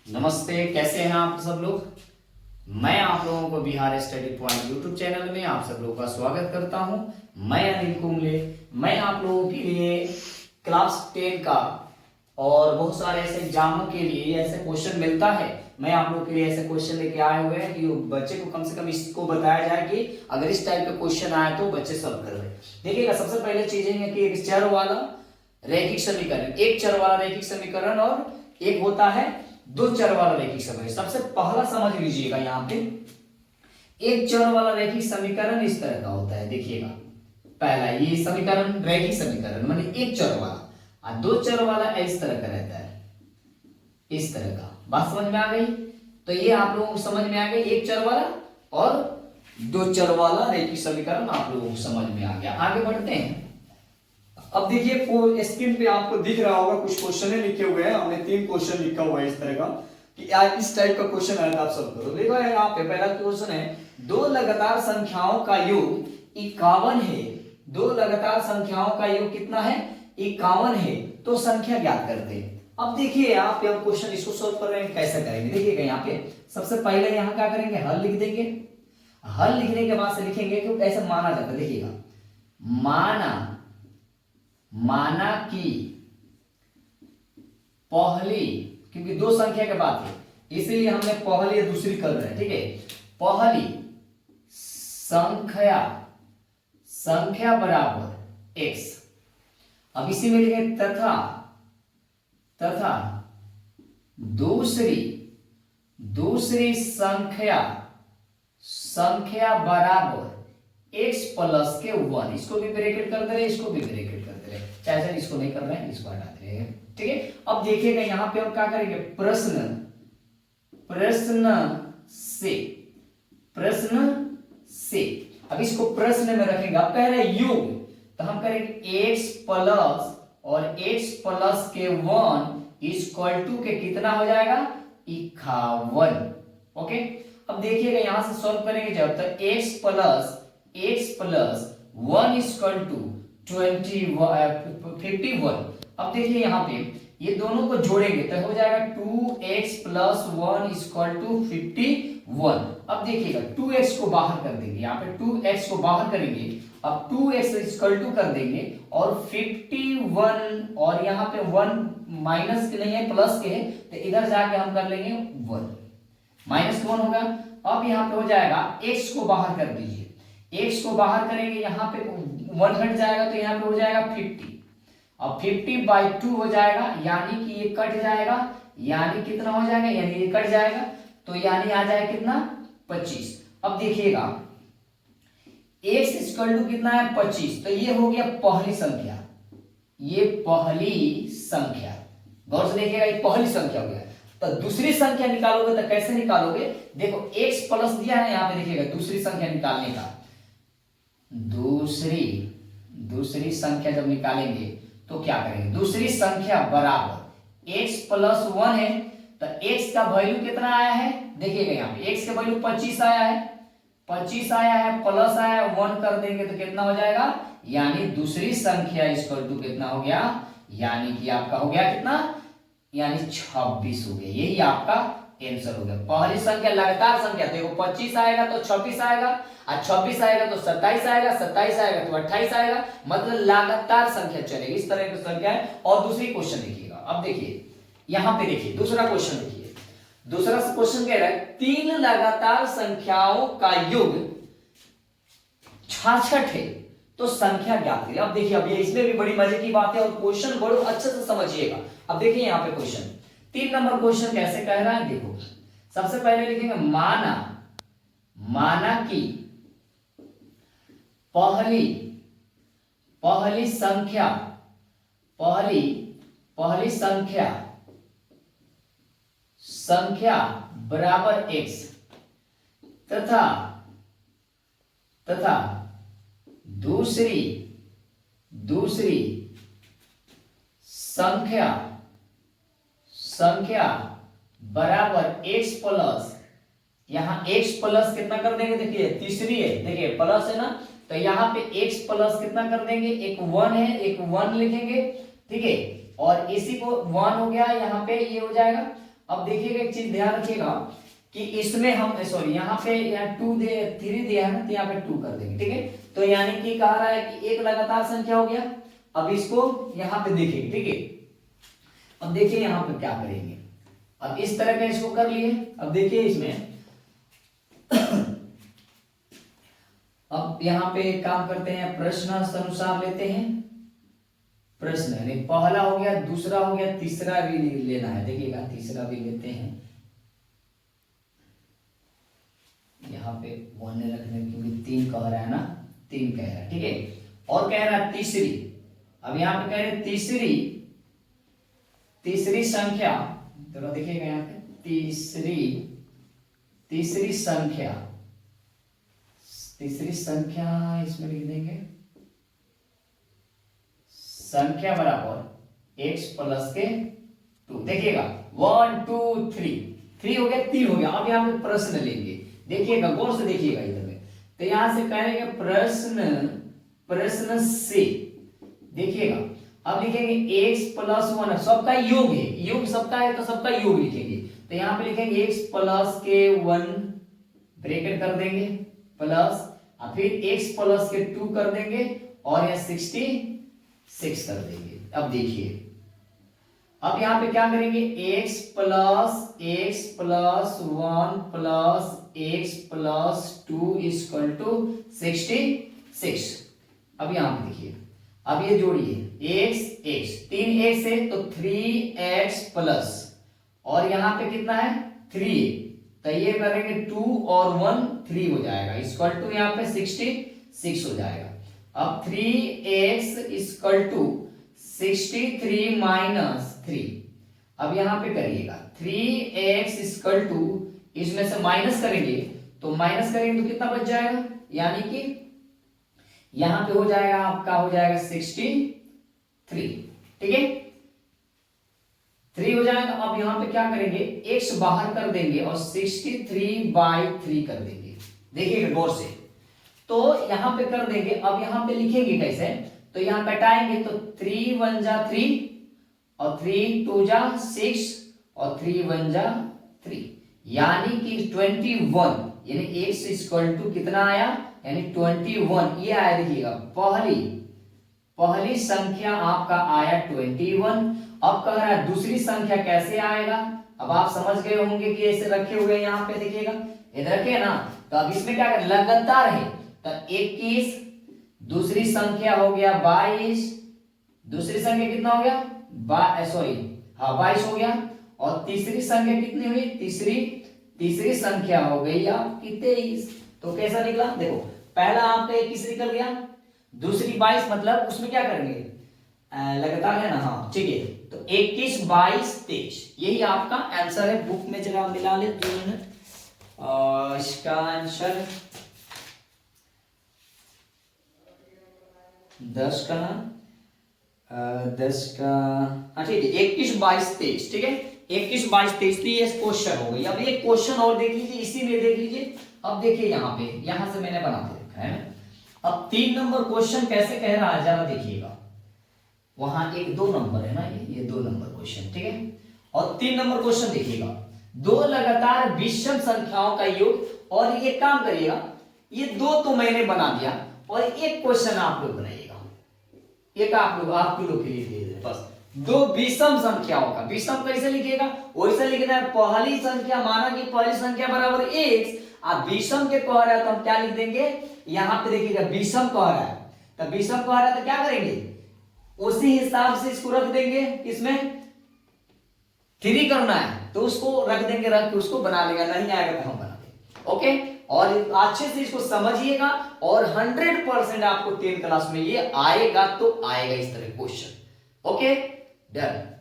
नमस्ते, कैसे हैं आप सब लोग। मैं आप लोगों को Bihar study point YouTube channel में आप सब लोगों का स्वागत करता हूं। मैं अनिल कुंबले। मैं आप लोगों के लिए क्लास 10 का और बहुत सारे ऐसे एग्जामों के लिए ऐसे क्वेश्चन मिलता है। मैं आप लोगों के लिए ऐसे क्वेश्चन लेके आए हुए हैं कि बच्चे को कम से कम इसको बताया जाए कि अगर इस टाइप का क्वेश्चन आए तो बच्चे सॉल्व कर रहे हैं। देखिएगा, सबसे पहले चीज है कि एक चर वाला रैखिक समीकरण, एक चर वाला रैखिक समीकरण और एक होता है दो चर वाला रैखिक समीकरण। सबसे पहला समझ लीजिएगा, यहाँ पे एक चर वाला रैखिक समीकरण इस तरह का होता है। देखिएगा, पहला ये समीकरण रैखिक समीकरण माने एक चर वाला, और दो चर वाला इस तरह का रहता है, इस तरह का। बात समझ में आ गई? तो ये आप लोगों को समझ में आ गई, एक चर वाला और दो चर वाला रैखिक समीकरण आप लोगों को समझ में आ गया। आगे बढ़ते हैं। अब देखिए, स्क्रीन पे आपको दिख रहा होगा कुछ क्वेश्चन लिखे हुए हैं। हमने 3 क्वेश्चन लिखा हुआ है इस तरह का कि यार इस टाइप का क्वेश्चन आया था, आप सब करो। देखो यहाँ पे पहला क्वेश्चन है, दो लगातार संख्याओं का योग 51 है। दो लगातार संख्याओं का योग कितना है? 51 है। तो संख्या ज्ञात करते हैं। अब देखिए आप क्वेश्चन इसको सोल्व कर रहे हैं, कैसे करेंगे? देखिएगा, यहाँ पे सबसे पहले यहाँ क्या करेंगे, हल लिख देंगे। हल लिखने के बाद से लिखेंगे क्योंकि ऐसा माना जाता है। देखिएगा, माना कि पहली, क्योंकि दो संख्या के बात है इसीलिए हमने पहली या दूसरी कर रहे हैं, ठीक है। पहली संख्या बराबर x। अब इसी में लिखे तथा दूसरी संख्या बराबर x प्लस के 1। इसको भी ब्रैकेट करते रहे, इसको भी ब्रैकेट करते रहे। चाहे इसको नहीं कर रहे हैं, इसको हटा दे रहे हैं, ठीक है। अब देखिएगा यहाँ पे हम क्या करेंगे, प्रश्न से अब इसको प्रश्न में रखेंगे। अब कह रहे योग, तो हम करेंगे x प्लस और x प्लस के 1 इक्वल टू के कितना हो जाएगा, 51। ओके, अब देखिएगा यहां से सॉल्व करेंगे जब, तो x प्लस 1 इक्वल टू 51। अब देखिए यहाँ पे ये दोनों को जोड़ेंगे तो हो जाएगा 2x प्लस 1 इक्वल टू 51। अब देखिएगा 2x को बाहर कर देंगे, यहाँ पे 2x को बाहर करेंगे। अब 2x इक्वल टू कर देंगे और 51, और यहाँ पे 1 माइनस के नहीं है प्लस के है, तो इधर जाके हम कर लेंगे 1, -1 होगा। अब यहाँ पे हो जाएगा, x को बाहर कर दीजिए, x को बाहर करेंगे, यहाँ पे 1 हट जाएगा तो यहाँ पे हो जाएगा 50। अब 50/2 हो जाएगा, यानी कि ये कट जाएगा, यानी कितना हो जाएगा, यानी ये कट जाएगा, तो यानी आ जाएगा कितना, 25। अब देखिएगा x इक्वल टू कितना है, 25। तो ये हो गया पहली संख्या, ये पहली संख्या। गौर से देखिएगा, ये पहली संख्या हो गया। तो दूसरी संख्या निकालोगे तो कैसे निकालोगे? देखो x प्लस दिया है यहाँ पे, देखिएगा दूसरी संख्या निकालने का, दूसरी संख्या जब निकालेंगे तो क्या करेंगे, दूसरी संख्या बराबर x प्लस 1 है, तो x का वैल्यू कितना आया है? देखिएगा यहाँ पे x का वैल्यू 25 आया है, 25 आया है, प्लस आया है, 1 कर देंगे तो कितना हो जाएगा, यानी दूसरी संख्या इक्वल टू कितना हो गया, यानी कि आपका हो गया कितना, यानी 26 हो गया। यही आपका आंसर हो गया। पहली संख्या लगातार संख्या, देखो 25 आएगा तो 26 आएगा, और 26 आएगा तो 27 आएगा, 27 आएगा तो 28 आएगा, मतलब लगातार संख्या चलेगी। इस तरह की संख्या है। और दूसरी क्वेश्चन देखिएगा। अब देखिए यहाँ पे, देखिए दूसरा क्वेश्चन देखिए। दूसरा क्वेश्चन कह रहा है, 3 लगातार संख्याओं का योग 66 है, तो संख्या ज्ञात करिए। अब देखिए, अब ये इसमें भी बड़ी मजे की बात है, और क्वेश्चन बड़ो अच्छे से समझिएगा। अब देखिए यहाँ पे क्वेश्चन 3 नंबर क्वेश्चन कैसे कह रहा है, देखो सबसे पहले लिखेंगे, माना कि पहली संख्या बराबर x तथा दूसरी संख्या बराबर x प्लस, यहाँ x प्लस कितना कर देंगे, देखिए तीसरी है, देखिए प्लस है ना, तो यहाँ पे x प्लस कितना कर देंगे, एक 1 है, एक 1 लिखेंगे, ठीक है। और इसी को 1 हो गया, यहाँ पे ये हो जाएगा, अब देखिएगा एक चीज ध्यान रखिएगा कि इसमें हम सॉरी यहाँ पे यहाँ 3 दिया है ना, तो यहाँ पे 2 कर देंगे, ठीक है। तो यानी कि कह रहा है कि एक लगातार संख्या हो गया। अब इसको यहाँ पे देखेंगे, ठीक है। अब देखिए यहाँ पे क्या करेंगे, अब इस तरह का इसको कर लिए। अब देखिए इसमें अब यहाँ पे एक काम करते हैं, प्रश्न अनुसार लेते हैं। प्रश्न यानी पहला हो गया, दूसरा हो गया, तीसरा भी लेना है। देखिएगा तीसरा भी लेते हैं, यहाँ पे 1 रखने क्योंकि 3 कह रहा है ना, 3 कह रहा है, ठीक है। और कह रहा है तीसरी, अब यहाँ पे कह रहे हैं तीसरी संख्या, तो देखिएगा यहाँ पे तीसरी संख्या इसमें लिख देंगे, संख्या बराबर x प्लस के 2। देखिएगा 1 2 3 हो गया, 3 हो गया। अब यहाँ पे प्रश्न लेंगे, देखिएगा गौर से देखिएगा इधर में, तो यहां से कहेंगे प्रश्न से। देखिएगा अब लिखेंगे x प्लस 1, सबका योग है, योग सबका है तो सबका योग लिखेंगे। तो यहाँ पे लिखेंगे x प्लस के 1 ब्रैकेट कर देंगे प्लस, और फिर x प्लस के 2 कर देंगे और यहाँ 66 कर देंगे। अब देखिए अब यहाँ पे क्या करेंगे, x plus 1 plus x plus 2 equal to 66। अब यहाँ पे देखिए, अब ये जोड़िए x 3x है तो 3x प्लस, और यहाँ पे कितना है 3, तो ये करेंगे 2 और 1 3 हो जाएगा, इक्वल टू यहाँ पे 66 हो जाएगा। अब 3x इक्वल टू 63 माइनस 3। अब यहाँ पे करिएगा 3x इक्वल टू, इसमें से माइनस करेंगे तो कितना बच जाएगा, यानी कि यहाँ पे हो जाएगा आपका, हो जाएगा 63, ठीक है 3 हो जाएगा। अब यहाँ पे क्या करेंगे, x बाहर कर देंगे और 63/3 कर देंगे। देखिएगा गौर से, तो यहाँ पे कर देंगे। अब यहाँ पे लिखेंगे कैसे, तो यहाँ कटाएंगे तो 3 1 जा 3 और 3 2 जा 6 और 3 1 जा 3, यानी कि 21, यानी x इक्वल टू कितना आया, यानी 21 ये आया। देखिएगा पहली संख्या आपका आया 21। अब कह रहा है दूसरी संख्या कैसे आएगा, अब आप समझ गए होंगे कि ऐसे रखे हुए यहाँ पे, देखिएगा इधर रखे ना, तो अब इसमें क्या कर लगातार है, तो 21, दूसरी संख्या हो गया 22, दूसरी संख्या कितना हो गया 22 हो गया, और तीसरी संख्या कितनी हुई, तीसरी संख्या हो गई आपकी 23। तो कैसा निकला, देखो पहला आपका 21 निकल गया, दूसरी 22, मतलब उसमें क्या करेंगे लगातार है ना, हाँ ठीक है। तो 21 22 23 यही आपका आंसर है। बुक में जरा मिला ले 2 मिनट, इसका आंसर 10 का हाँ ठीक है 21 22 23, ठीक है 21 22 23 ये क्वेश्चन हो गई। अब ये क्वेश्चन और देख लीजिए, इसी में देख लीजिए। अब देखिए यहाँ पे, यहाँ से मैंने बना के रखा है। अब 3 नंबर क्वेश्चन कैसे कह रहा है जरा देखिएगा, वहां 1 2 नंबर है ना, ये 2 नंबर क्वेश्चन, ठीक है। और 3 नंबर क्वेश्चन देखिएगा, 2 लगातार विषम संख्याओं का योग, और ये काम करिएगा, ये 2 तो मैंने बना दिया और एक क्वेश्चन आप लोग बनाइएगा, एक आप लोग के लिए बस 2 विषम संख्याओं का। विषम कैसे लिखिएगा, वैसे लिखना है, पहली संख्या माना कि पहली संख्या बराबर x, आप विषम के कह रहा है तो हम क्या लिख देंगे, यहाँ पे देखिएगा विषम कह रहा है, तो विषम कह रहा है तो क्या करेंगे, उसी हिसाब से इसको रख देंगे, इसमें 3 करना है तो उसको रख देंगे, रख के उसको बना लेगा, नहीं आएगा तो हम बना देंगे, ओके। और अच्छे से इसको समझिएगा, और 100% आपको 10th क्लास में ये आएगा तो आएगा इस तरह क्वेश्चन, ओके डन।